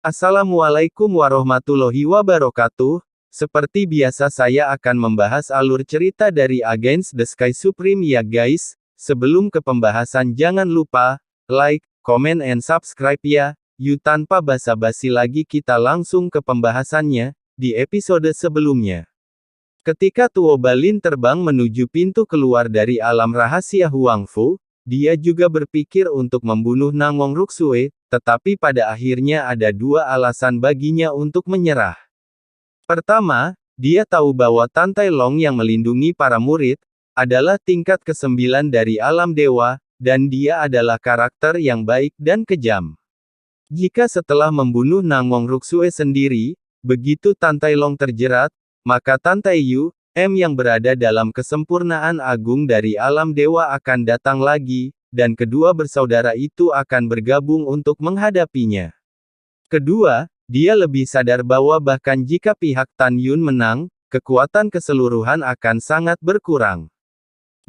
Assalamualaikum warahmatullahi wabarakatuh. Seperti biasa saya akan membahas alur cerita dari Against the Sky Supreme ya guys. Sebelum ke pembahasan jangan lupa, like, comment and subscribe ya. Yuk tanpa basa-basi lagi kita langsung ke pembahasannya, di episode sebelumnya. Ketika Tuo Balin terbang menuju pintu keluar dari alam rahasia Huangfu, dia juga berpikir untuk membunuh Nangong Ruksue, tetapi pada akhirnya ada dua alasan baginya untuk menyerah. Pertama, dia tahu bahwa Tan Tai Long yang melindungi para murid, adalah tingkat ke-9 dari alam dewa, dan dia adalah karakter yang baik dan kejam. Jika setelah membunuh Nangong Ruksue sendiri, begitu Tan Tai Long terjerat, maka Tan Tai Yu, yang berada dalam kesempurnaan agung dari alam dewa akan datang lagi, dan kedua bersaudara itu akan bergabung untuk menghadapinya. Kedua, dia lebih sadar bahwa bahkan jika pihak Tan Yun menang, kekuatan keseluruhan akan sangat berkurang.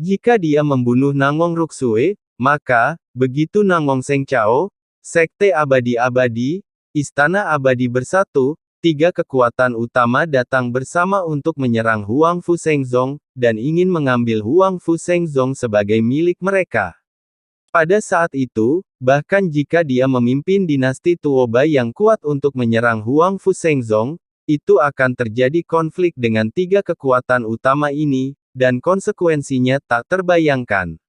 Jika dia membunuh Nangong Ruksue, maka, begitu Nangong Seng Chao, Sekte Abadi-Abadi, Istana Abadi bersatu, tiga kekuatan utama datang bersama untuk menyerang Huangfu Shengzong, dan ingin mengambil Huangfu Shengzong sebagai milik mereka. Pada saat itu, bahkan jika dia memimpin dinasti Tuobai yang kuat untuk menyerang Huangfu Shengzong, itu akan terjadi konflik dengan tiga kekuatan utama ini, dan konsekuensinya tak terbayangkan.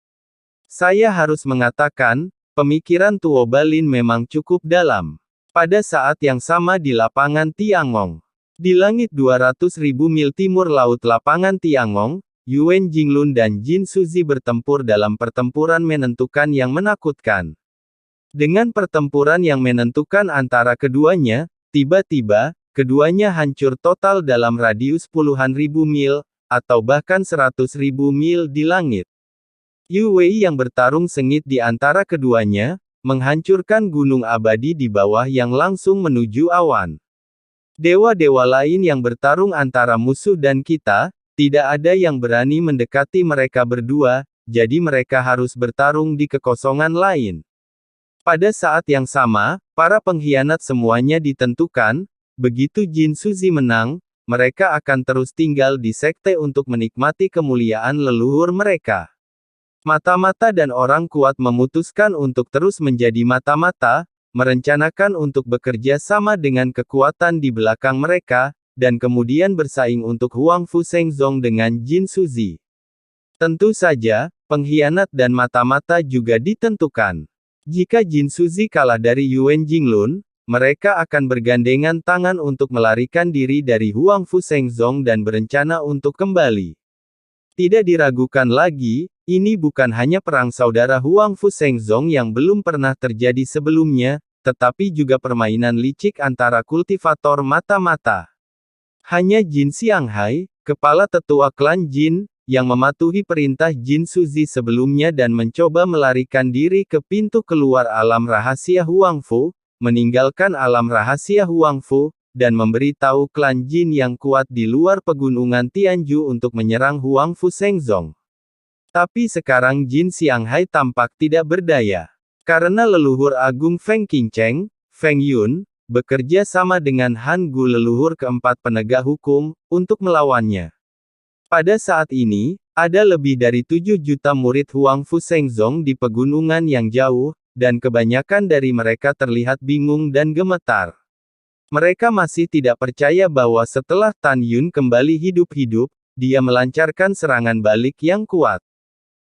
Saya harus mengatakan, pemikiran Tuo Balin memang cukup dalam. Pada saat yang sama di lapangan Tiangong. Di langit 200.000 mil timur laut lapangan Tiangong, Yuan Jinglun dan Jin Suzi bertempur dalam pertempuran menentukan yang menakutkan. Dengan pertempuran yang menentukan antara keduanya, tiba-tiba, keduanya hancur total dalam radius puluhan ribu mil, atau bahkan 100.000 mil di langit. Yu Wei yang bertarung sengit di antara keduanya, menghancurkan gunung abadi di bawah yang langsung menuju awan. Dewa-dewa lain yang bertarung antara musuh dan kita, tidak ada yang berani mendekati mereka berdua, jadi mereka harus bertarung di kekosongan lain. Pada saat yang sama, para pengkhianat semuanya ditentukan, begitu Jin Suzi menang, mereka akan terus tinggal di sekte untuk menikmati kemuliaan leluhur mereka. Mata-mata dan orang kuat memutuskan untuk terus menjadi mata-mata, merencanakan untuk bekerja sama dengan kekuatan di belakang mereka, dan kemudian bersaing untuk Huangfu Shengzong dengan Jin Suzi. Tentu saja, pengkhianat dan mata-mata juga ditentukan. Jika Jin Suzi kalah dari Yuan Jinglun, mereka akan bergandengan tangan untuk melarikan diri dari Huangfu Shengzong dan berencana untuk kembali. Tidak diragukan lagi, ini bukan hanya perang saudara Huangfu Shengzong yang belum pernah terjadi sebelumnya, tetapi juga permainan licik antara kultivator mata-mata. Hanya Jin Xianghai, kepala tetua klan Jin, yang mematuhi perintah Jin Suzi sebelumnya dan mencoba melarikan diri ke pintu keluar alam rahasia Huangfu, meninggalkan alam rahasia Huangfu, dan memberitahu klan Jin yang kuat di luar pegunungan Tianju untuk menyerang Huangfu Shengzong. Tapi sekarang Jin Xianghai tampak tidak berdaya. Karena leluhur agung Feng Qingcheng, Feng Yun, bekerja sama dengan Han Gu leluhur keempat penegak hukum, untuk melawannya. Pada saat ini, ada lebih dari 7 juta murid Huangfu Shengzong di pegunungan yang jauh, dan kebanyakan dari mereka terlihat bingung dan gemetar. Mereka masih tidak percaya bahwa setelah Tan Yun kembali hidup-hidup, dia melancarkan serangan balik yang kuat.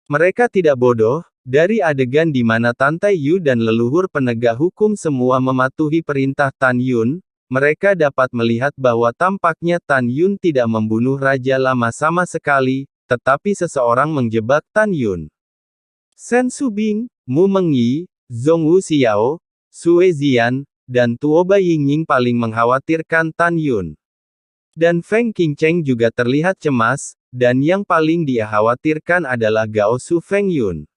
Mereka tidak bodoh, dari adegan di mana Tan Tai Yu dan leluhur penegak hukum semua mematuhi perintah Tan Yun, mereka dapat melihat bahwa tampaknya Tan Yun tidak membunuh Raja Lama sama sekali, tetapi seseorang menjebak Tan Yun. Shen Subing, Mu Mengyi, Zhong Wuxiao, Sue Zian, dan Tuo Bai Yingying paling mengkhawatirkan Tan Yun. Dan Feng Qingcheng juga terlihat cemas, dan yang paling dia khawatirkan adalah Gao Su Feng Yun.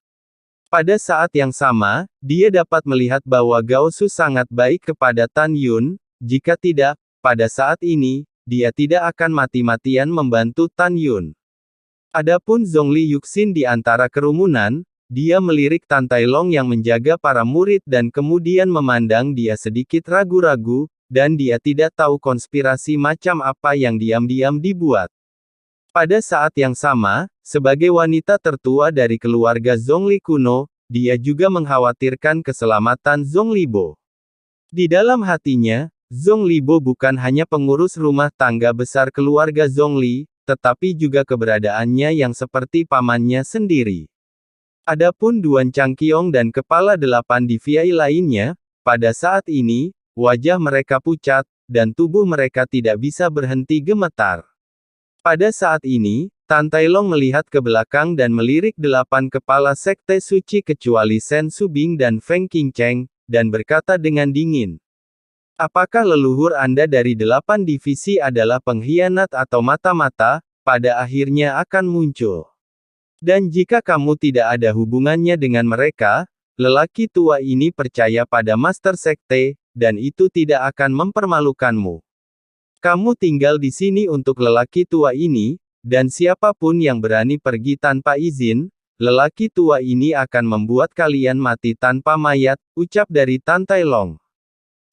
Pada saat yang sama, dia dapat melihat bahwa Gao Su sangat baik kepada Tan Yun, jika tidak, pada saat ini, dia tidak akan mati-matian membantu Tan Yun. Adapun Zhongli Yuxin di antara kerumunan, dia melirik Tan Tai Long yang menjaga para murid dan kemudian memandang dia sedikit ragu-ragu, dan dia tidak tahu konspirasi macam apa yang diam-diam dibuat. Pada saat yang sama, sebagai wanita tertua dari keluarga Zhongli kuno, dia juga mengkhawatirkan keselamatan Zhongli Bo. Di dalam hatinya, Zhongli Bo bukan hanya pengurus rumah tangga besar keluarga Zhongli, tetapi juga keberadaannya yang seperti pamannya sendiri. Adapun Duan Changqiong dan kepala 8 DVI lainnya, pada saat ini, wajah mereka pucat, dan tubuh mereka tidak bisa berhenti gemetar. Pada saat ini, Tan Tai Long melihat ke belakang dan melirik 8 kepala sekte suci kecuali Shen Subing dan Feng Qingcheng, dan berkata dengan dingin. Apakah leluhur Anda dari 8 divisi adalah pengkhianat atau mata-mata, pada akhirnya akan muncul. Dan jika kamu tidak ada hubungannya dengan mereka, lelaki tua ini percaya pada Master Sekte, dan itu tidak akan mempermalukanmu. Kamu tinggal di sini untuk lelaki tua ini, dan siapapun yang berani pergi tanpa izin, lelaki tua ini akan membuat kalian mati tanpa mayat, ucap dari Tan Tai Long.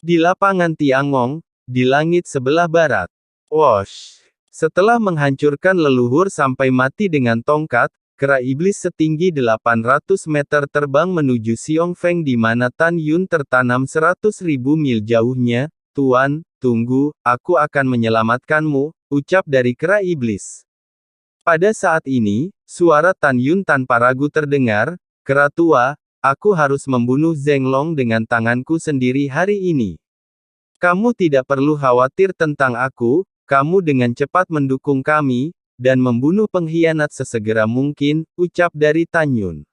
Di lapangan Tiangong, di langit sebelah barat. Wosh! Setelah menghancurkan leluhur sampai mati dengan tongkat, kera iblis setinggi 800 meter terbang menuju Xiong Feng di mana Tan Yun tertanam 100.000 mil jauhnya. Tuan, tunggu, aku akan menyelamatkanmu, ucap dari kera iblis. Pada saat ini, suara Tan Yun tanpa ragu terdengar, kera tua, aku harus membunuh Zheng Long dengan tanganku sendiri hari ini. Kamu tidak perlu khawatir tentang aku, kamu dengan cepat mendukung kami, dan membunuh pengkhianat sesegera mungkin, ucap dari Tan Yun.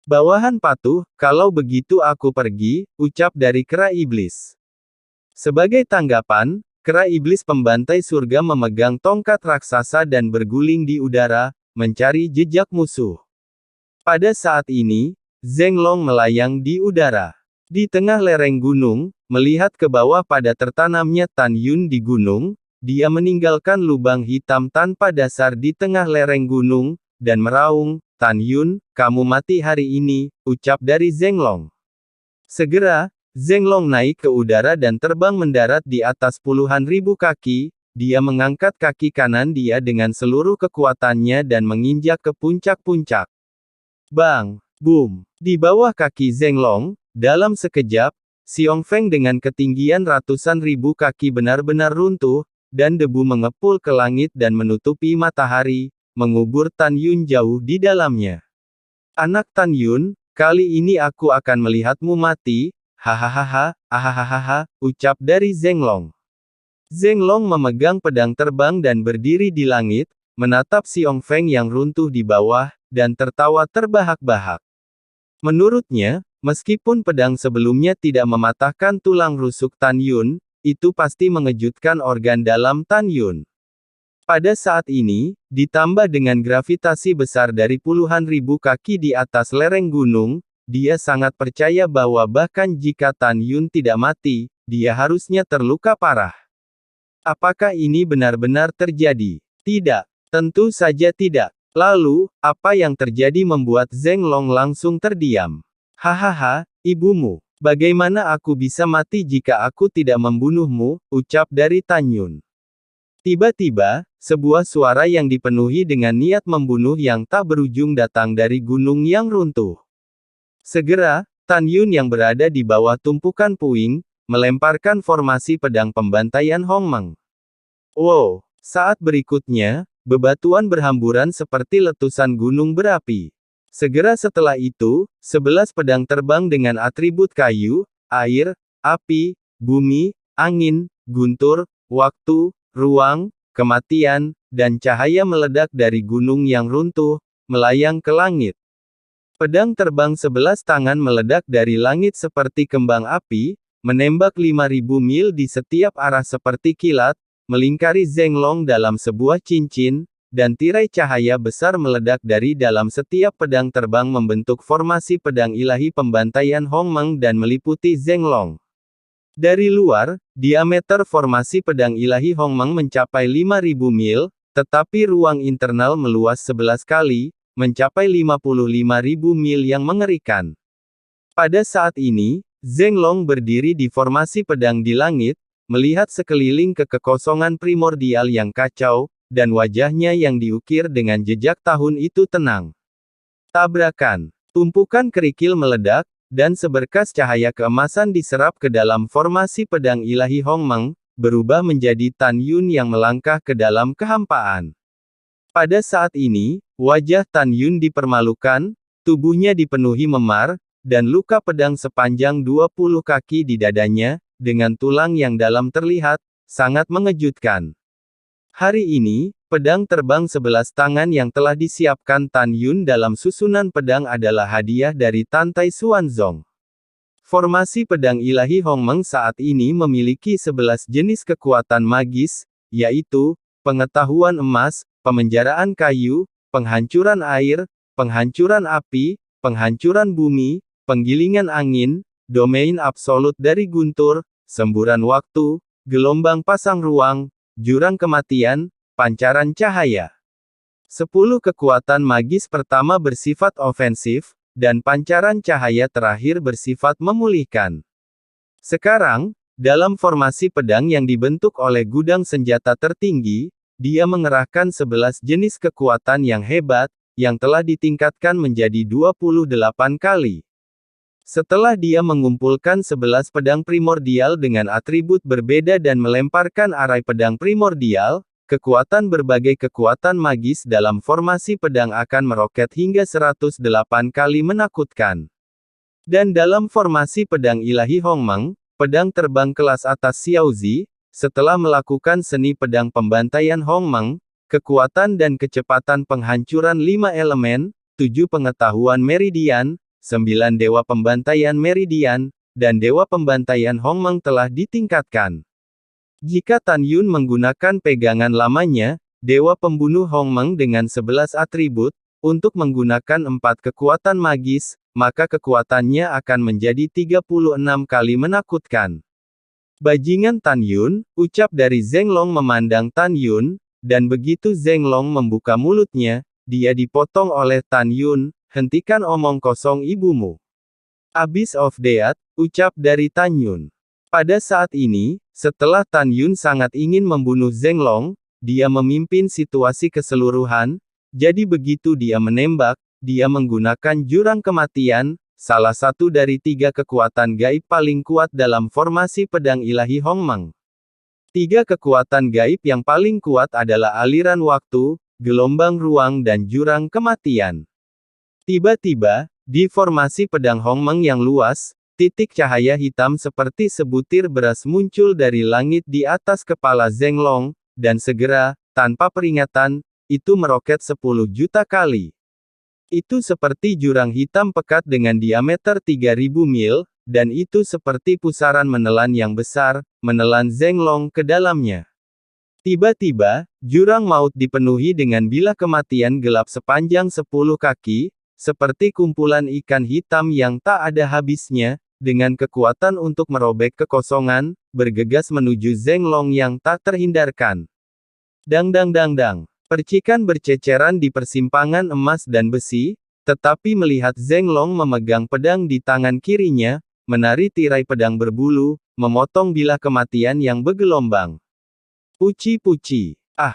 Bawahan patuh, kalau begitu aku pergi, ucap dari kera iblis. Sebagai tanggapan, kera iblis pembantai surga memegang tongkat raksasa dan berguling di udara, mencari jejak musuh. Pada saat ini, Zheng Long melayang di udara. Di tengah lereng gunung, melihat ke bawah pada tertanamnya Tan Yun di gunung, dia meninggalkan lubang hitam tanpa dasar di tengah lereng gunung, dan meraung, Tan Yun, kamu mati hari ini, ucap dari Zheng Long. Segera, Zheng Long naik ke udara dan terbang mendarat di atas puluhan ribu kaki, dia mengangkat kaki kanan dia dengan seluruh kekuatannya dan menginjak ke puncak-puncak. Bang! Boom! Di bawah kaki Zheng Long, dalam sekejap, Xiong Feng dengan ketinggian ratusan ribu kaki benar-benar runtuh, dan debu mengepul ke langit dan menutupi matahari, mengubur Tan Yun jauh di dalamnya. Anak Tan Yun, kali ini aku akan melihatmu mati, hahaha, ahahaha, ucap dari Zheng Long. Zheng Long memegang pedang terbang dan berdiri di langit, menatap Xiong Feng yang runtuh di bawah, dan tertawa terbahak-bahak. Menurutnya, meskipun pedang sebelumnya tidak mematahkan tulang rusuk Tan Yun, itu pasti mengejutkan organ dalam Tan Yun. Pada saat ini, ditambah dengan gravitasi besar dari puluhan ribu kaki di atas lereng gunung, dia sangat percaya bahwa bahkan jika Tan Yun tidak mati, dia harusnya terluka parah. Apakah ini benar-benar terjadi? Tidak. Tentu saja tidak. Lalu, apa yang terjadi membuat Zheng Long langsung terdiam? Hahaha, ibumu. Bagaimana aku bisa mati jika aku tidak membunuhmu, ucap dari Tan Yun. Tiba-tiba, sebuah suara yang dipenuhi dengan niat membunuh yang tak berujung datang dari gunung yang runtuh. Segera, Tan Yun yang berada di bawah tumpukan puing, melemparkan formasi pedang pembantaian Hongmeng. Wow! Saat berikutnya, bebatuan berhamburan seperti letusan gunung berapi. Segera setelah itu, 11 pedang terbang dengan atribut kayu, air, api, bumi, angin, guntur, waktu, ruang, kematian, dan cahaya meledak dari gunung yang runtuh, melayang ke langit. Pedang terbang 11 tangan meledak dari langit seperti kembang api, menembak 5.000 mil di setiap arah seperti kilat, melingkari Zheng Long dalam sebuah cincin, dan tirai cahaya besar meledak dari dalam setiap pedang terbang membentuk formasi pedang ilahi pembantaian Hongmeng dan meliputi Zheng Long. Dari luar, diameter formasi pedang ilahi Hongmeng mencapai 5.000 mil, tetapi ruang internal meluas 11 kali, mencapai 55.000 mil yang mengerikan. Pada saat ini, Zheng Long berdiri di formasi pedang di langit, melihat sekeliling ke kekosongan primordial yang kacau, dan wajahnya yang diukir dengan jejak tahun itu tenang. Tabrakan. Tumpukan kerikil meledak, dan seberkas cahaya keemasan diserap ke dalam formasi pedang ilahi Hongmeng, berubah menjadi Tan Yun yang melangkah ke dalam kehampaan. Pada saat ini, wajah Tan Yun dipermalukan, tubuhnya dipenuhi memar, dan luka pedang sepanjang 20 kaki di dadanya, dengan tulang yang dalam terlihat, sangat mengejutkan. Hari ini, pedang terbang 11 tangan yang telah disiapkan Tan Yun dalam susunan pedang adalah hadiah dari Tantai Xuanzong. Formasi pedang ilahi Hongmeng saat ini memiliki 11 jenis kekuatan magis, yaitu, pengetahuan emas, pemenjaraan kayu, penghancuran air, penghancuran api, penghancuran bumi, penggilingan angin, domain absolut dari guntur, semburan waktu, gelombang pasang ruang, jurang kematian, pancaran cahaya. 10 kekuatan magis pertama bersifat ofensif, dan pancaran cahaya terakhir bersifat memulihkan. Sekarang, dalam formasi pedang yang dibentuk oleh gudang senjata tertinggi, dia mengerahkan 11 jenis kekuatan yang hebat, yang telah ditingkatkan menjadi 28 kali. Setelah dia mengumpulkan 11 pedang primordial dengan atribut berbeda dan melemparkan arai pedang primordial, kekuatan berbagai kekuatan magis dalam formasi pedang akan meroket hingga 108 kali menakutkan. Dan dalam formasi pedang ilahi Hongmeng, pedang terbang kelas atas Xiaozi, setelah melakukan seni pedang pembantaian Hongmeng, kekuatan dan kecepatan penghancuran 5 elemen, 7 pengetahuan meridian, 9 dewa pembantaian meridian, dan dewa pembantaian Hongmeng telah ditingkatkan. Jika Tan Yun menggunakan pegangan lamanya, dewa pembunuh Hongmeng dengan 11 atribut, untuk menggunakan 4 kekuatan magis, maka kekuatannya akan menjadi 36 kali menakutkan. Bajingan Tan Yun, ucap dari Zheng Long memandang Tan Yun, dan begitu Zheng Long membuka mulutnya, dia dipotong oleh Tan Yun. Hentikan omong kosong ibumu. Abyss of Death, ucap dari Tan Yun. Pada saat ini, setelah Tan Yun sangat ingin membunuh Zheng Long, dia memimpin situasi keseluruhan, jadi begitu dia menembak, dia menggunakan jurang kematian, salah satu dari 3 kekuatan gaib paling kuat dalam formasi pedang ilahi Hongmeng. 3 kekuatan gaib yang paling kuat adalah aliran waktu, gelombang ruang dan jurang kematian. Tiba-tiba, di formasi pedang Hongmeng yang luas, titik cahaya hitam seperti sebutir beras muncul dari langit di atas kepala Zheng Long, dan segera, tanpa peringatan, itu meroket 10 juta kali. Itu seperti jurang hitam pekat dengan diameter 3000 mil, dan itu seperti pusaran menelan yang besar, menelan Zheng Long ke dalamnya. Tiba-tiba, jurang maut dipenuhi dengan bilah kematian gelap sepanjang 10 kaki, seperti kumpulan ikan hitam yang tak ada habisnya, dengan kekuatan untuk merobek kekosongan, bergegas menuju Zheng Long yang tak terhindarkan. Dang dang dang dang. Percikan berceceran di persimpangan emas dan besi, tetapi melihat Zheng Long memegang pedang di tangan kirinya, menari tirai pedang berbulu, memotong bilah kematian yang bergelombang. Puci-puci. Ah!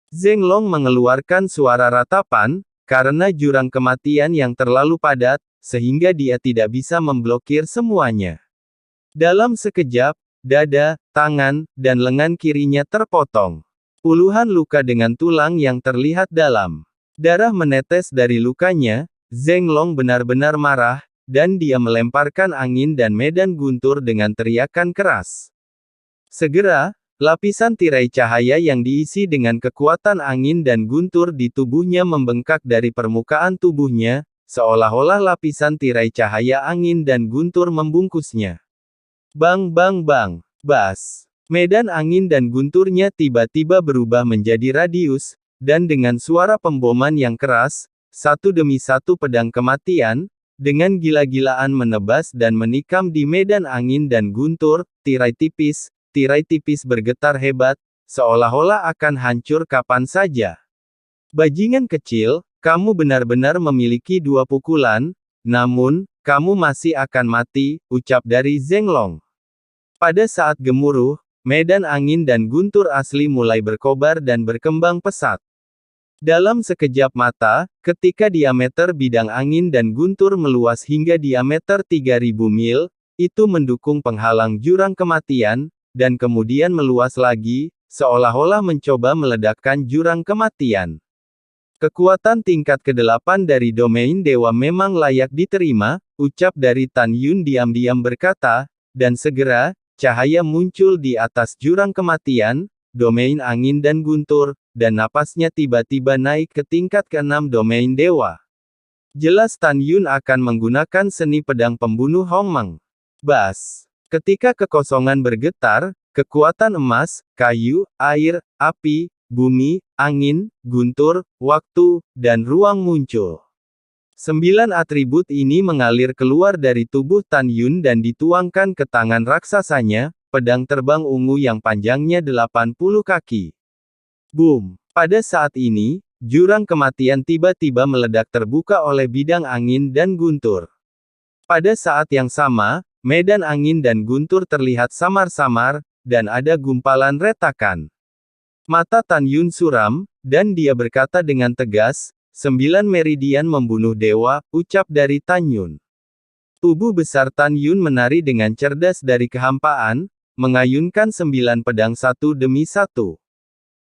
Zheng Long mengeluarkan suara ratapan, karena jurang kematian yang terlalu padat, sehingga dia tidak bisa memblokir semuanya. Dalam sekejap, dada, tangan, dan lengan kirinya terpotong. Puluhan luka dengan tulang yang terlihat dalam. Darah menetes dari lukanya, Zheng Long benar-benar marah, dan dia melemparkan angin dan medan guntur dengan teriakan keras. Segera, lapisan tirai cahaya yang diisi dengan kekuatan angin dan guntur di tubuhnya membengkak dari permukaan tubuhnya, seolah-olah lapisan tirai cahaya angin dan guntur membungkusnya. Bang bang bang, bas. Medan angin dan gunturnya tiba-tiba berubah menjadi radius, dan dengan suara pemboman yang keras, satu demi satu pedang kematian, dengan gila-gilaan menebas dan menikam di medan angin dan guntur, tirai tipis bergetar hebat, seolah-olah akan hancur kapan saja. Bajingan kecil, Kamu benar-benar memiliki 2 pukulan, namun, kamu masih akan mati, ucap dari Zhenglong. Pada saat gemuruh, medan angin dan guntur asli mulai berkobar dan berkembang pesat. Dalam sekejap mata, ketika diameter bidang angin dan guntur meluas hingga diameter 3000 mil, itu mendukung penghalang jurang kematian, dan kemudian meluas lagi, seolah-olah mencoba meledakkan jurang kematian. Kekuatan tingkat ke-8 dari domain dewa memang layak diterima, ucap dari Tan Yun diam-diam berkata, dan segera, cahaya muncul di atas jurang kematian, domain angin dan guntur, dan napasnya tiba-tiba naik ke tingkat ke-6 domain dewa. Jelas Tan Yun akan menggunakan seni pedang pembunuh Hongmeng. Bas. Ketika kekosongan bergetar, kekuatan emas, kayu, air, api, bumi, angin, guntur, waktu, dan ruang muncul. 9 atribut ini mengalir keluar dari tubuh Tan Yun dan dituangkan ke tangan raksasanya, pedang terbang ungu yang panjangnya 80 kaki. Boom! Pada saat ini, jurang kematian tiba-tiba meledak terbuka oleh bidang angin dan guntur. Pada saat yang sama, medan angin dan guntur terlihat samar-samar, dan ada gumpalan retakan. Mata Tan Yun suram, dan dia berkata dengan tegas, 9 meridian membunuh dewa, ucap dari Tan Yun. Tubuh besar Tan Yun menari dengan cerdas dari kehampaan, mengayunkan 9 pedang satu demi satu.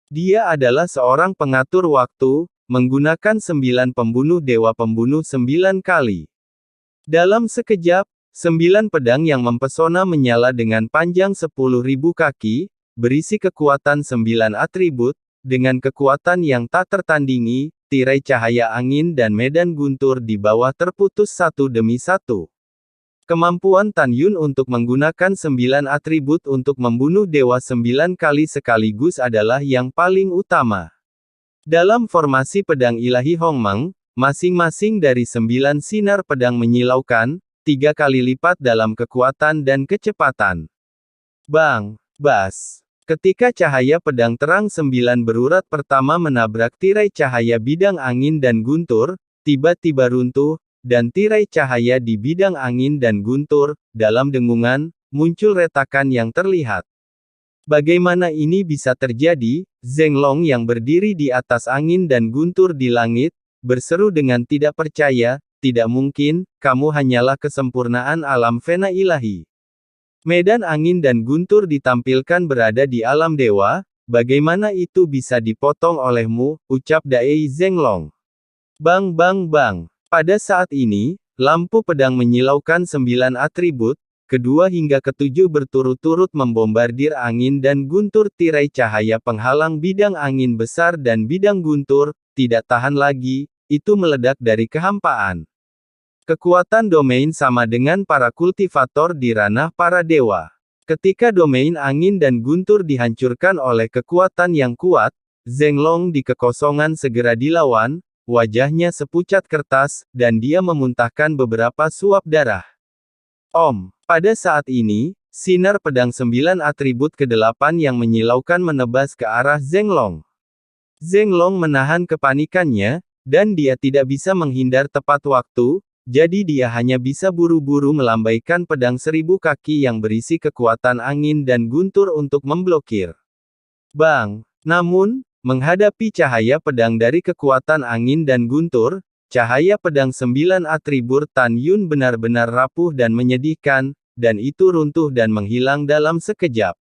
Dia adalah seorang pengatur waktu, menggunakan 9 pembunuh dewa pembunuh 9 kali. Dalam sekejap, 9 pedang yang mempesona menyala dengan panjang 10.000 kaki, berisi kekuatan 9 atribut, dengan kekuatan yang tak tertandingi, tirai cahaya angin dan medan guntur di bawah terputus satu demi satu. Kemampuan Tan Yun untuk menggunakan 9 atribut untuk membunuh dewa 9 kali sekaligus adalah yang paling utama. Dalam formasi pedang ilahi Hongmeng, masing-masing dari 9 sinar pedang menyilaukan, 3 kali lipat dalam kekuatan dan kecepatan. Bang! Bas! Ketika cahaya pedang terang 9 berurat pertama menabrak tirai cahaya bidang angin dan guntur, tiba-tiba runtuh, dan tirai cahaya di bidang angin dan guntur, dalam dengungan, muncul retakan yang terlihat. Bagaimana ini bisa terjadi? Zhenglong yang berdiri di atas angin dan guntur di langit, berseru dengan tidak percaya, tidak mungkin, kamu hanyalah kesempurnaan alam fena ilahi. Medan angin dan guntur ditampilkan berada di alam dewa, bagaimana itu bisa dipotong olehmu, ucap Dai Zhenglong. Bang bang bang. Pada saat ini, lampu pedang menyilaukan 9 atribut, kedua hingga ketujuh berturut-turut membombardir angin dan guntur tirai cahaya penghalang bidang angin besar dan bidang guntur, tidak tahan lagi, itu meledak dari kehampaan. Kekuatan domain sama dengan para kultivator di ranah para dewa. Ketika domain angin dan guntur dihancurkan oleh kekuatan yang kuat, Zhenglong di kekosongan segera dilawan, wajahnya sepucat kertas, dan dia memuntahkan beberapa suap darah. Om. Pada saat ini, sinar pedang 9 atribut ke-8 yang menyilaukan menebas ke arah Zhenglong. Zhenglong menahan kepanikannya, dan dia tidak bisa menghindar tepat waktu, jadi dia hanya bisa buru-buru melambaikan pedang 1000 kaki yang berisi kekuatan angin dan guntur untuk memblokir. Bang! Namun, menghadapi cahaya pedang dari kekuatan angin dan guntur, cahaya pedang 9 atribut Tan Yun benar-benar rapuh dan menyedihkan, dan itu runtuh dan menghilang dalam sekejap.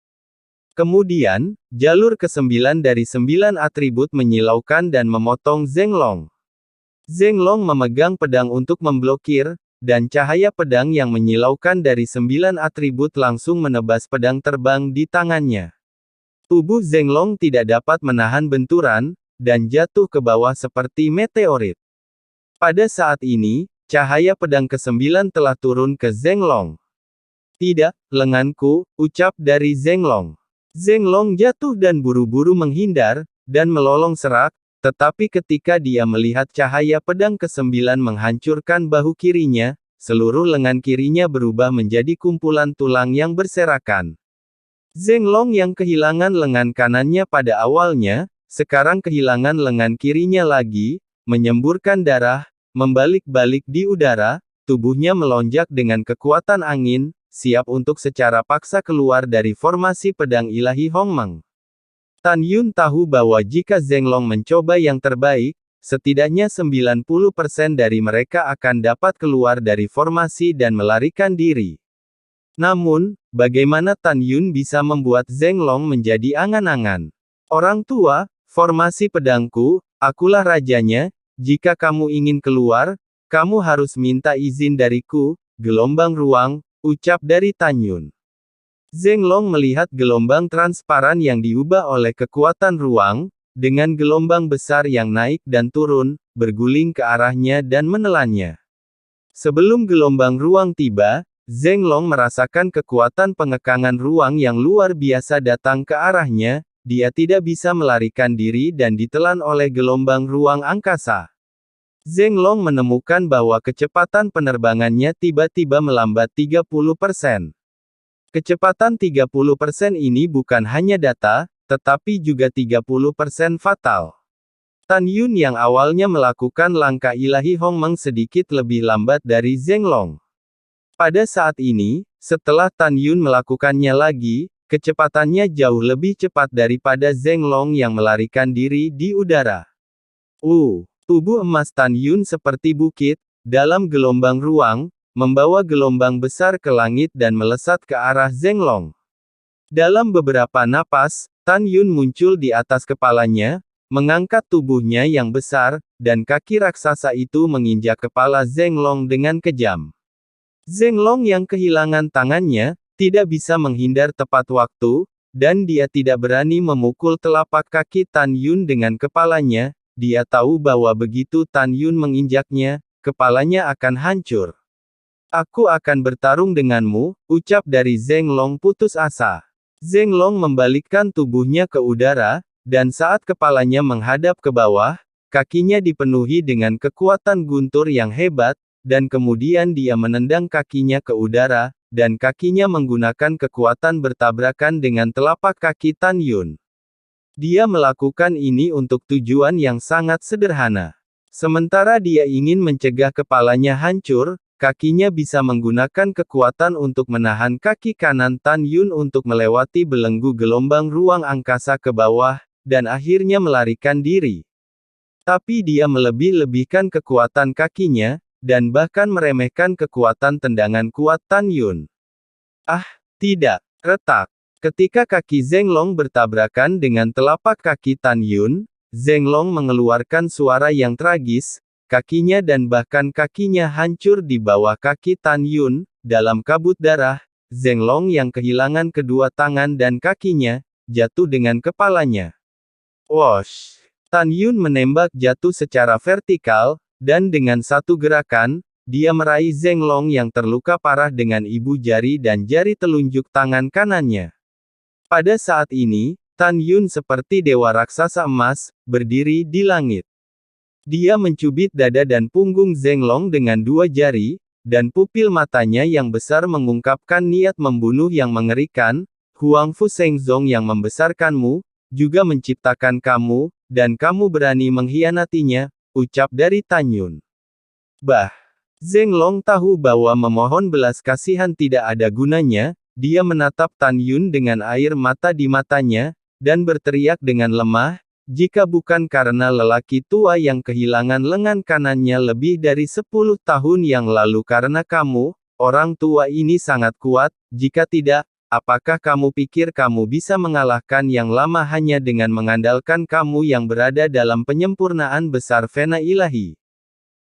Kemudian, jalur ke-9 dari 9 atribut menyilaukan dan memotong Zhenglong. Zhenglong memegang pedang untuk memblokir, dan cahaya pedang yang menyilaukan dari 9 atribut langsung menebas pedang terbang di tangannya. Tubuh Zhenglong tidak dapat menahan benturan, dan jatuh ke bawah seperti meteorit. Pada saat ini, cahaya pedang ke-9 telah turun ke Zhenglong. Tidak, lenganku, ucap dari Zhenglong. Zhenglong jatuh dan buru-buru menghindar, dan melolong serak, tetapi ketika dia melihat cahaya pedang ke-9 menghancurkan bahu kirinya, seluruh lengan kirinya berubah menjadi kumpulan tulang yang berserakan. Zhenglong yang kehilangan lengan kanannya pada awalnya, sekarang kehilangan lengan kirinya lagi, menyemburkan darah, membalik-balik di udara, tubuhnya melonjak dengan kekuatan angin, siap untuk secara paksa keluar dari formasi pedang ilahi Hongmeng. Tan Yun tahu bahwa jika Zheng Long mencoba yang terbaik, setidaknya 90% dari mereka akan dapat keluar dari formasi dan melarikan diri. Namun, bagaimana Tan Yun bisa membuat Zheng Long menjadi angan-angan? Orang tua, formasi pedangku, akulah rajanya, jika kamu ingin keluar, kamu harus minta izin dariku, gelombang ruang, ucap dari Tan Yun. Zheng Long melihat gelombang transparan yang diubah oleh kekuatan ruang, dengan gelombang besar yang naik dan turun, berguling ke arahnya dan menelannya. Sebelum gelombang ruang tiba, Zheng Long merasakan kekuatan pengekangan ruang yang luar biasa datang ke arahnya, dia tidak bisa melarikan diri dan ditelan oleh gelombang ruang angkasa. Zheng Long menemukan bahwa kecepatan penerbangannya tiba-tiba melambat 30%. Kecepatan 30% ini bukan hanya data, tetapi juga 30% fatal. Tan Yun yang awalnya melakukan langkah ilahi Hongmeng sedikit lebih lambat dari Zheng Long. Pada saat ini, setelah Tan Yun melakukannya lagi, kecepatannya jauh lebih cepat daripada Zheng Long yang melarikan diri di udara. Tubuh emas Tan Yun seperti bukit, dalam gelombang ruang, membawa gelombang besar ke langit dan melesat ke arah Zheng Long. Dalam beberapa napas, Tan Yun muncul di atas kepalanya, mengangkat tubuhnya yang besar, dan kaki raksasa itu menginjak kepala Zheng Long dengan kejam. Zheng Long yang kehilangan tangannya, tidak bisa menghindar tepat waktu, dan dia tidak berani memukul telapak kaki Tan Yun dengan kepalanya, dia tahu bahwa begitu Tan Yun menginjaknya, kepalanya akan hancur. Aku akan bertarung denganmu, ucap dari Zheng Long putus asa. Zheng Long membalikkan tubuhnya ke udara, dan saat kepalanya menghadap ke bawah, kakinya dipenuhi dengan kekuatan guntur yang hebat, dan kemudian dia menendang kakinya ke udara, dan kakinya menggunakan kekuatan bertabrakan dengan telapak kaki Tan Yun. Dia melakukan ini untuk tujuan yang sangat sederhana. Sementara dia ingin mencegah kepalanya hancur, kakinya bisa menggunakan kekuatan untuk menahan kaki kanan Tan Yun untuk melewati belenggu gelombang ruang angkasa ke bawah, dan akhirnya melarikan diri. Tapi dia melebih-lebihkan kekuatan kakinya, dan bahkan meremehkan kekuatan tendangan kuat Tan Yun. Tidak! Retak! Ketika kaki Zheng Long bertabrakan dengan telapak kaki Tan Yun, Zheng Long mengeluarkan suara yang tragis, kakinya dan bahkan kakinya hancur di bawah kaki Tan Yun. Dalam kabut darah, Zheng Long yang kehilangan kedua tangan dan kakinya, jatuh dengan kepalanya. Wosh! Tan Yun menembak jatuh secara vertikal, dan dengan satu gerakan, dia meraih Zheng Long yang terluka parah dengan ibu jari dan jari telunjuk tangan kanannya. Pada saat ini, Tan Yun seperti dewa raksasa emas, berdiri di langit. Dia mencubit dada dan punggung Zheng Long dengan dua jari, dan pupil matanya yang besar mengungkapkan niat membunuh yang mengerikan. Huang Fu Shengzong yang membesarkanmu, juga menciptakan kamu, dan kamu berani mengkhianatinya, ucap dari Tan Yun. Zheng Long tahu bahwa memohon belas kasihan tidak ada gunanya, dia menatap Tan Yun dengan air mata di matanya, dan berteriak dengan lemah, jika bukan karena lelaki tua yang kehilangan lengan kanannya lebih dari 10 tahun yang lalu karena kamu, orang tua ini sangat kuat, jika tidak, apakah kamu pikir kamu bisa mengalahkan yang lama hanya dengan mengandalkan kamu yang berada dalam penyempurnaan besar Vena ilahi?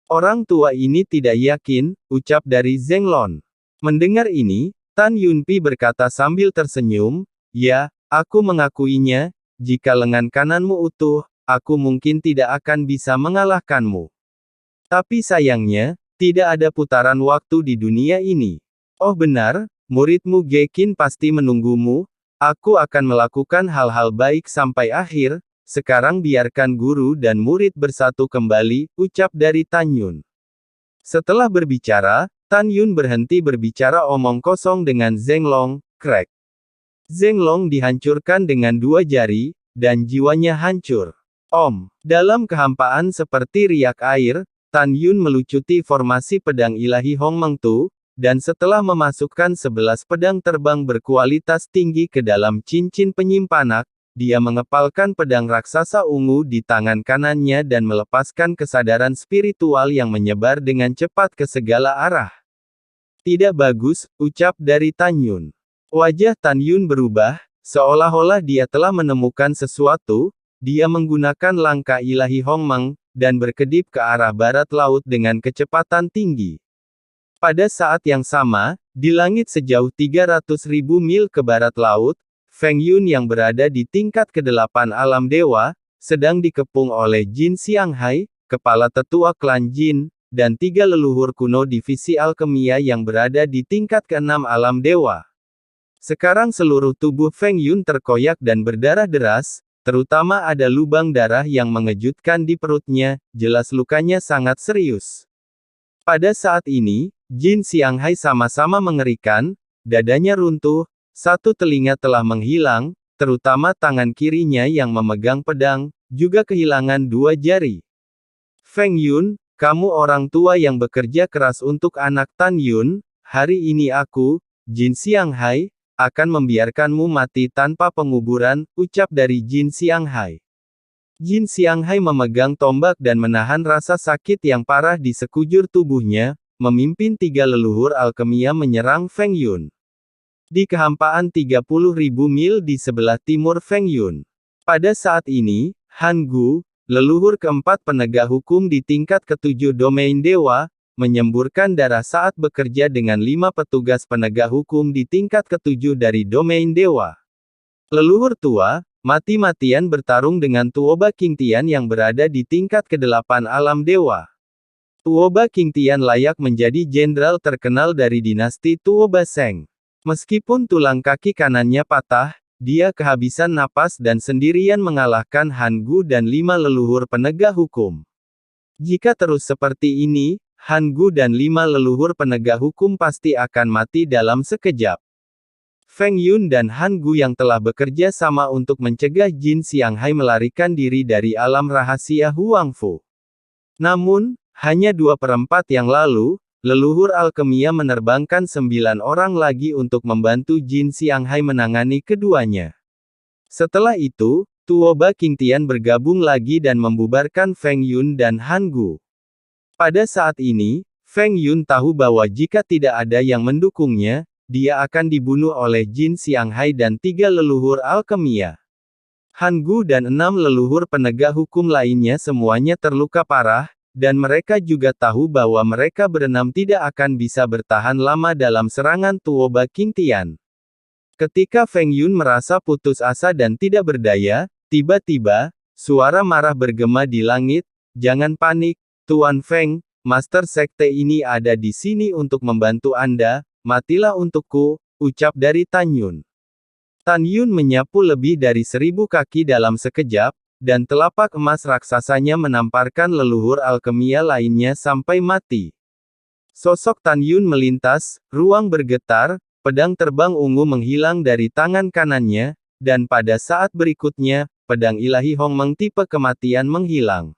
Orang tua ini tidak yakin, ucap dari Zheng Long. Mendengar ini, Tan Yunpi berkata sambil tersenyum, ya, aku mengakuinya, jika lengan kananmu utuh, aku mungkin tidak akan bisa mengalahkanmu. Tapi sayangnya, tidak ada putaran waktu di dunia ini. Oh benar, muridmu Gekin pasti menunggumu, aku akan melakukan hal-hal baik sampai akhir, sekarang biarkan guru dan murid bersatu kembali, ucap dari Tan Yun. Setelah berbicara, Tan Yun berhenti berbicara omong kosong dengan Zheng Long, crack. Zheng Long dihancurkan dengan dua jari, dan jiwanya hancur. Om. Dalam kehampaan seperti riak air, Tan Yun melucuti formasi pedang ilahi Hong Meng Tu, dan setelah memasukkan 11 pedang terbang berkualitas tinggi ke dalam cincin penyimpanan, dia mengepalkan pedang raksasa ungu di tangan kanannya dan melepaskan kesadaran spiritual yang menyebar dengan cepat ke segala arah. Tidak bagus, ucap dari Tan Yun. Wajah Tan Yun berubah, seolah-olah dia telah menemukan sesuatu. Dia menggunakan langkah ilahi Hong Meng, dan berkedip ke arah barat laut dengan kecepatan tinggi. Pada saat yang sama, di langit sejauh 300.000 mil ke barat laut, Feng Yun yang berada di tingkat ke-8 alam dewa, sedang dikepung oleh Jin Xianghai, kepala tetua klan Jin, dan 3 leluhur kuno divisi alkemia yang berada di tingkat ke-6 alam dewa. Sekarang seluruh tubuh Feng Yun terkoyak dan berdarah deras, terutama ada lubang darah yang mengejutkan di perutnya, jelas lukanya sangat serius. Pada saat ini, Jin Xianghai sama-sama mengerikan, dadanya runtuh, satu telinga telah menghilang, terutama tangan kirinya yang memegang pedang, juga kehilangan 2 jari. Feng Yun, kamu orang tua yang bekerja keras untuk anak Tan Yun, hari ini aku, Jin Xianghai, akan membiarkanmu mati tanpa penguburan, ucap dari Jin Xianghai. Jin Xianghai memegang tombak dan menahan rasa sakit yang parah di sekujur tubuhnya, memimpin 3 leluhur alkemia menyerang Feng Yun. Di kehampaan 30.000 mil di sebelah timur Feng Yun. Pada saat ini, Han Gu, leluhur keempat penegak hukum di tingkat ke-7 domain dewa, menyemburkan darah saat bekerja dengan 5 petugas penegak hukum di tingkat ke-7 dari domain dewa. Leluhur tua, mati-matian bertarung dengan Tuoba King Tian yang berada di tingkat ke-8 alam dewa. Tuoba King Tian layak menjadi jenderal terkenal dari dinasti Tuoba Seng. Meskipun tulang kaki kanannya patah, dia kehabisan napas dan sendirian mengalahkan Han Gu dan 5 leluhur penegak hukum. Jika terus seperti ini, Han Gu dan 5 leluhur penegak hukum pasti akan mati dalam sekejap. Feng Yun dan Han Gu yang telah bekerja sama untuk mencegah Jin Xianghai melarikan diri dari alam rahasia Huangfu. Namun, hanya 2/4 yang lalu, leluhur alkemia menerbangkan 9 orang lagi untuk membantu Jin Xianghai menangani keduanya. Setelah itu, Tuoba King Tian bergabung lagi dan membubarkan Feng Yun dan Han Gu. Pada saat ini, Feng Yun tahu bahwa jika tidak ada yang mendukungnya, dia akan dibunuh oleh Jin Xianghai dan 3 leluhur alkemia. Han Gu dan 6 leluhur penegak hukum lainnya semuanya terluka parah, dan mereka juga tahu bahwa mereka berenam tidak akan bisa bertahan lama dalam serangan Tuoba King Tian. Ketika Feng Yun merasa putus asa dan tidak berdaya, tiba-tiba, suara marah bergema di langit, "Jangan panik, Tuan Feng, Master Sekte ini ada di sini untuk membantu Anda, matilah untukku," ucap dari Tan Yun. Tan Yun menyapu lebih dari 1000 kaki dalam sekejap, dan telapak emas raksasanya menamparkan leluhur alkemia lainnya sampai mati. Sosok Tan Yun melintas, ruang bergetar, pedang terbang ungu menghilang dari tangan kanannya, dan pada saat berikutnya, pedang ilahi Hong Meng tipe kematian menghilang.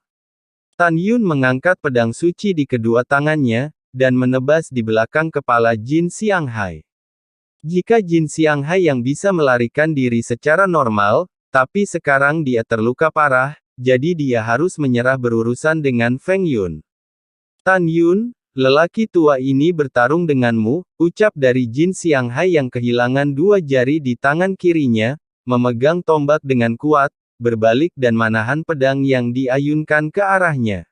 Tan Yun mengangkat pedang suci di kedua tangannya, dan menebas di belakang kepala Jin Xianghai. Jika Jin Xianghai yang bisa melarikan diri secara normal, tapi sekarang dia terluka parah, jadi dia harus menyerah berurusan dengan Feng Yun. "Tan Yun, lelaki tua ini bertarung denganmu," ucap dari Jin Xianghai yang kehilangan 2 jari di tangan kirinya, memegang tombak dengan kuat, berbalik dan menahan pedang yang diayunkan ke arahnya.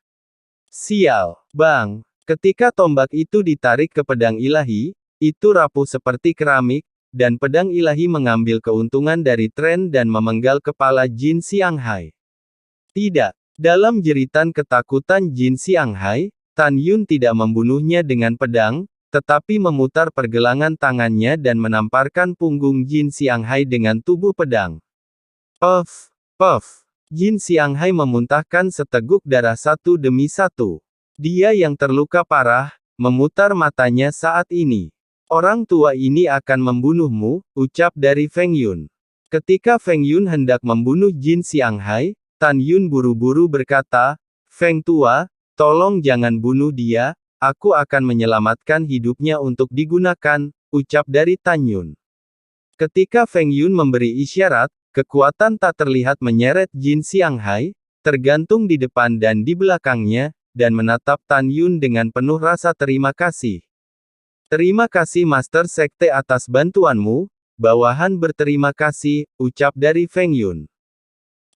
Sial, Bang! Ketika tombak itu ditarik ke pedang ilahi, itu rapuh seperti keramik, dan pedang ilahi mengambil keuntungan dari tren dan memenggal kepala Jin Xianghai. Tidak. Dalam jeritan ketakutan Jin Xianghai, Tan Yun tidak membunuhnya dengan pedang, tetapi memutar pergelangan tangannya dan menamparkan punggung Jin Xianghai dengan tubuh pedang. Puff! Puff! Jin Xianghai memuntahkan seteguk darah satu demi satu. Dia yang terluka parah, memutar matanya saat ini. "Orang tua ini akan membunuhmu," ucap dari Feng Yun. Ketika Feng Yun hendak membunuh Jin Xianghai, Tan Yun buru-buru berkata, Feng Tua, tolong jangan bunuh dia, aku akan menyelamatkan hidupnya untuk digunakan, ucap dari Tan Yun. Ketika Feng Yun memberi isyarat, kekuatan tak terlihat menyeret Jin Xianghai, tergantung di depan dan di belakangnya, dan menatap Tan Yun dengan penuh rasa terima kasih. Terima kasih Master Sekte atas bantuanmu, bawahan berterima kasih, ucap dari Feng Yun.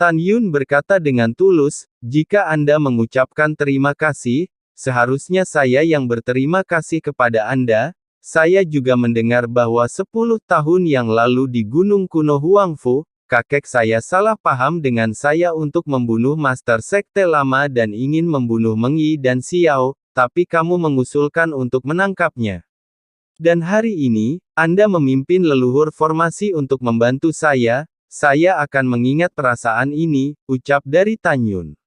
Tan Yun berkata dengan tulus, jika Anda mengucapkan terima kasih, seharusnya saya yang berterima kasih kepada Anda. Saya juga mendengar bahwa 10 tahun yang lalu di Gunung Kuno Huangfu, kakek saya salah paham dengan saya untuk membunuh Master Sekte Lama dan ingin membunuh Meng Yi dan Xiao, tapi kamu mengusulkan untuk menangkapnya. Dan hari ini, Anda memimpin leluhur formasi untuk membantu saya akan mengingat perasaan ini, ucap dari Tan Yun.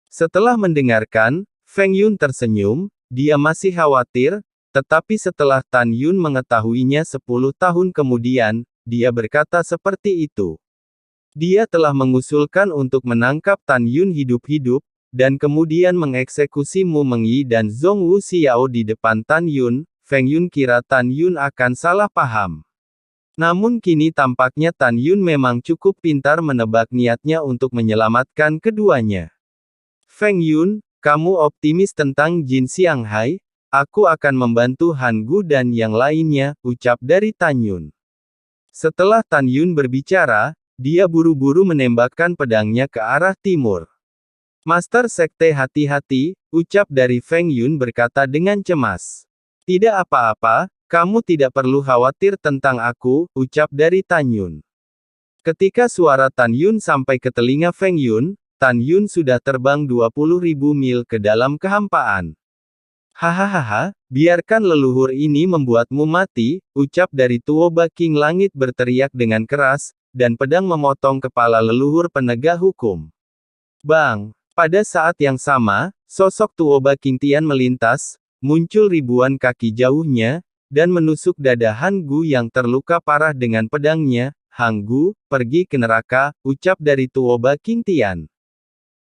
Setelah mendengarkan, Feng Yun tersenyum, dia masih khawatir, tetapi setelah Tan Yun mengetahuinya 10 tahun kemudian, dia berkata seperti itu. Dia telah mengusulkan untuk menangkap Tan Yun hidup-hidup, dan kemudian mengeksekusi Mu Meng Yi dan Zhong Wu Xiao di depan Tan Yun. Feng Yun kira Tan Yun akan salah paham. Namun kini tampaknya Tan Yun memang cukup pintar menebak niatnya untuk menyelamatkan keduanya. Feng Yun, kamu optimis tentang Jin Xianghai? Aku akan membantu Han Gu dan yang lainnya, ucap dari Tan Yun. Setelah Tan Yun berbicara, dia buru-buru menembakkan pedangnya ke arah timur. Master Sekte hati-hati, ucap dari Feng Yun berkata dengan cemas. Tidak apa-apa, kamu tidak perlu khawatir tentang aku, ucap dari Tan Yun. Ketika suara Tan Yun sampai ke telinga Feng Yun, Tan Yun sudah terbang 20.000 mil ke dalam kehampaan. Hahaha, biarkan leluhur ini membuatmu mati, ucap dari Tuoba King Langit berteriak dengan keras, dan pedang memotong kepala leluhur penegak hukum. Bang! Pada saat yang sama, sosok Tuoba King Tian melintas, muncul ribuan kaki jauhnya, dan menusuk dada Han Gu yang terluka parah dengan pedangnya. Han Gu, pergi ke neraka, ucap dari Tuoba King Tian.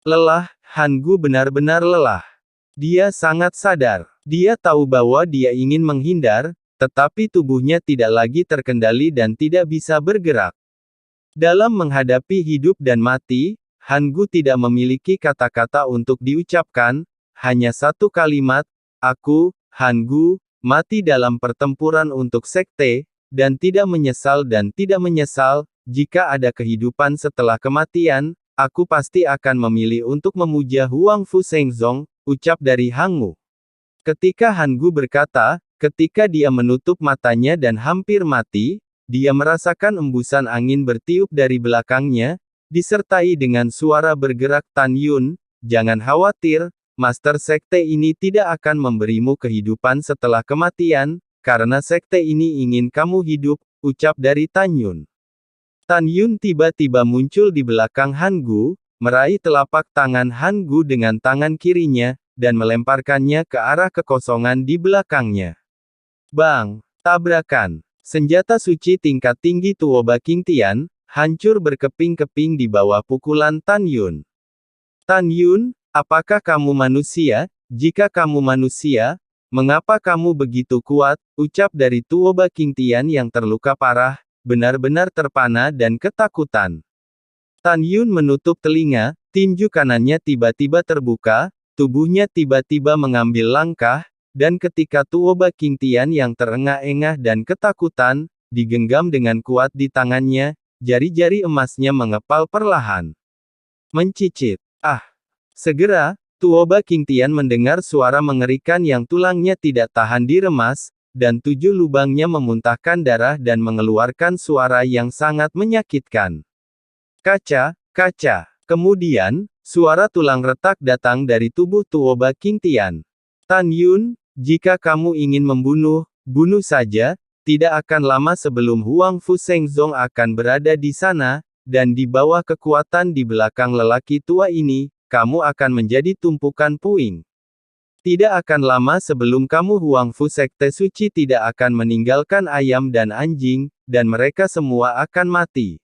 Lelah, Han Gu benar-benar lelah. Dia sangat sadar. Dia tahu bahwa dia ingin menghindar, tetapi tubuhnya tidak lagi terkendali dan tidak bisa bergerak. Dalam menghadapi hidup dan mati, Han Gu tidak memiliki kata-kata untuk diucapkan, hanya satu kalimat, aku, Han Gu, mati dalam pertempuran untuk sekte, dan tidak menyesal, jika ada kehidupan setelah kematian, aku pasti akan memilih untuk memuja Huang Fu Shengzong, ucap dari Han Gu. Ketika Han Gu berkata, ketika dia menutup matanya dan hampir mati, dia merasakan embusan angin bertiup dari belakangnya, disertai dengan suara bergerak Tan Yun, jangan khawatir, Master Sekte ini tidak akan memberimu kehidupan setelah kematian, karena sekte ini ingin kamu hidup, ucap dari Tan Yun. Tan Yun tiba-tiba muncul di belakang Han Gu, meraih telapak tangan Han Gu dengan tangan kirinya, dan melemparkannya ke arah kekosongan di belakangnya. Bang! Tabrakan! Senjata suci tingkat tinggi Tuoba King Tian, hancur berkeping-keping di bawah pukulan Tan Yun. Tan Yun, apakah kamu manusia? Jika kamu manusia, mengapa kamu begitu kuat? Ucap dari Tuoba King Tian yang terluka parah, benar-benar terpana dan ketakutan. Tan Yun menutup telinga, tinju kanannya tiba-tiba terbuka, tubuhnya tiba-tiba mengambil langkah, dan ketika Tuoba King Tian yang terengah-engah dan ketakutan, digenggam dengan kuat di tangannya, jari-jari emasnya mengepal perlahan. Mencicit. Ah! Segera, Tuoba King Tian mendengar suara mengerikan yang tulangnya tidak tahan diremas, dan 7 lubangnya memuntahkan darah dan mengeluarkan suara yang sangat menyakitkan. Kaca, kaca. Kemudian, suara tulang retak datang dari tubuh Tuoba King Tian. Tan Yun, jika kamu ingin membunuh, bunuh saja, tidak akan lama sebelum Huang Fu Shengzong akan berada di sana, dan di bawah kekuatan di belakang lelaki tua ini, kamu akan menjadi tumpukan puing. Tidak akan lama sebelum kamu Huang Fu Sekte Suci tidak akan meninggalkan ayam dan anjing, dan mereka semua akan mati.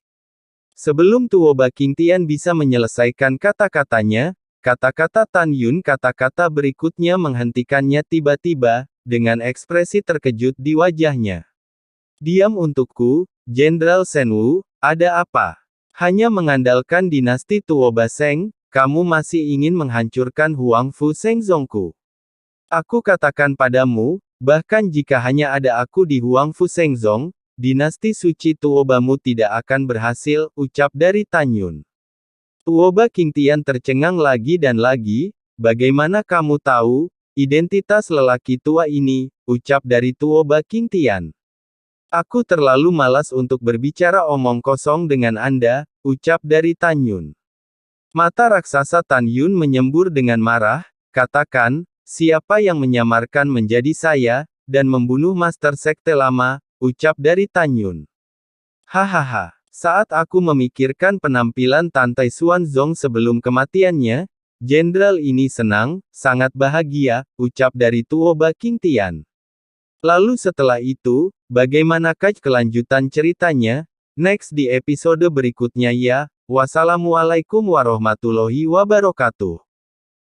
Sebelum Tuoba Qingtian bisa menyelesaikan kata-katanya, kata-kata Tan Yun kata-kata berikutnya menghentikannya tiba-tiba, dengan ekspresi terkejut di wajahnya. Diam untukku, Jenderal Shen Wu, ada apa? Hanya mengandalkan dinasti Tuoba Sheng, kamu masih ingin menghancurkan Huang Fu Shengzongku. Aku katakan padamu, bahkan jika hanya ada aku di Huang Fu Shengzong, dinasti suci Tuobamu tidak akan berhasil, ucap dari Tan Yun. Tuoba Qingtian tercengang lagi dan lagi, bagaimana kamu tahu, identitas lelaki tua ini, ucap dari Tuoba Qingtian. Aku terlalu malas untuk berbicara omong kosong dengan Anda, ucap dari Tan Yun. Mata raksasa Tan Yun menyembur dengan marah, katakan, siapa yang menyamarkan menjadi saya, dan membunuh Master Sekte Lama, ucap dari Tan Yun. Hahaha, saat aku memikirkan penampilan Tan Tai Xuanzong sebelum kematiannya, jenderal ini senang, sangat bahagia, ucap dari Tuoba Qingtian. Lalu setelah itu, bagaimanakah kelanjutan ceritanya? Next di episode berikutnya ya, wassalamualaikum warahmatullahi wabarakatuh.